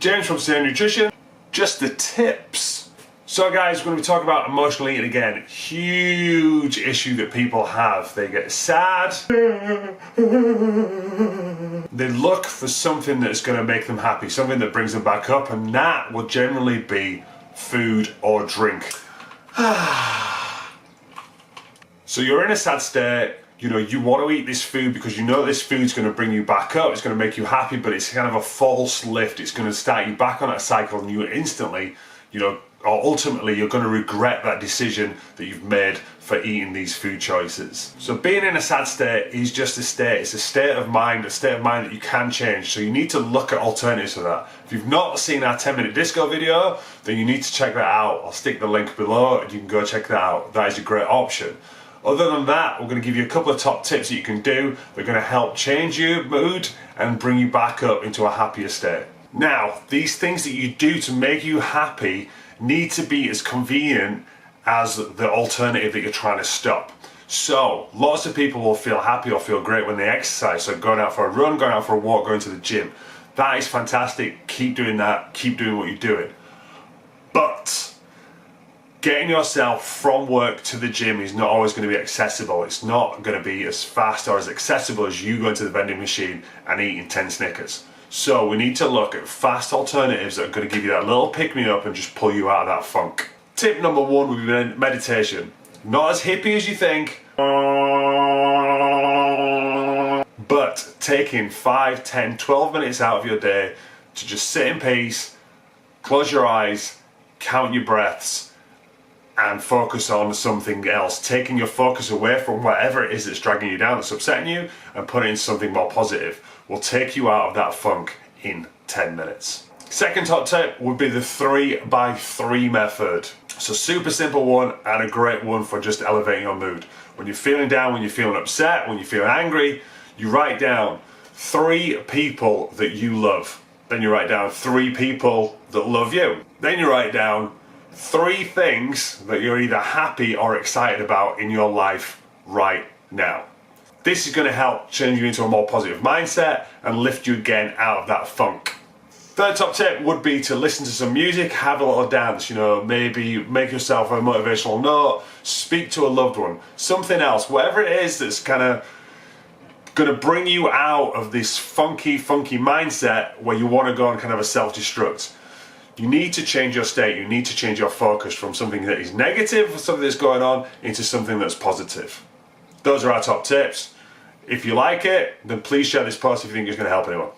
James from Sane Nutrition. Just the tips. So guys, we're going to be talking about emotional eating again. Huge issue that people have. They get sad. They look for something that's going to make them happy, something that brings them back up, and that will generally be food or drink. So you're in a sad state. You know, you want to eat this food because you know this food's going to bring you back up, it's going to make you happy, but it's kind of a false lift. It's going to start you back on that cycle, and you instantly, or ultimately, you're going to regret that decision that you've made for eating these food choices. So being in a sad state is just a state. It's a state of mind that you can change. So you need to look at alternatives to that. If you've not seen our 10-minute disco video, then you need to check that out. I'll stick the link below and you can go check that out. That is a great option. Other than that, we're going to give you a couple of top tips that you can do. They're going to help change your mood and bring you back up into a happier state. Now, these things that you do to make you happy need to be as convenient as the alternative that you're trying to stop. So, lots of people will feel happy or feel great when they exercise. So going out for a run, going out for a walk, going to the gym. That is fantastic. Keep doing that. Keep doing what you're doing. But getting yourself from work to the gym is not always going to be accessible. It's not going to be as fast or as accessible as you going to the vending machine and eating 10 Snickers. So we need to look at fast alternatives that are going to give you that little pick-me-up and just pull you out of that funk. Tip number one would be meditation. Not as hippie as you think, but taking 5, 10, 12 minutes out of your day to just sit in peace, close your eyes, count your breaths, and focus on something else. Taking your focus away from whatever it is that's dragging you down, that's upsetting you, and put it in something more positive will take you out of that funk in 10 minutes. Second top tip would be the 3x3 method. So super simple one and a great one for just elevating your mood. When you're feeling down, when you're feeling upset, when you're feeling angry, you write down 3 people that you love. Then you write down 3 people that love you. Then you write down 3 things that you're either happy or excited about in your life right now. This is going to help change you into a more positive mindset and lift you again out of that funk. Third top tip would be to listen to some music, have a little dance, maybe make yourself a motivational note, speak to a loved one, something else, whatever it is that's kind of going to bring you out of this funky mindset where you want to go on kind of a self-destruct. You need to change your state, you need to change your focus from something that is negative, something that's going on, into something that's positive. Those are our top tips. If you like it, then please share this post if you think it's going to help anyone.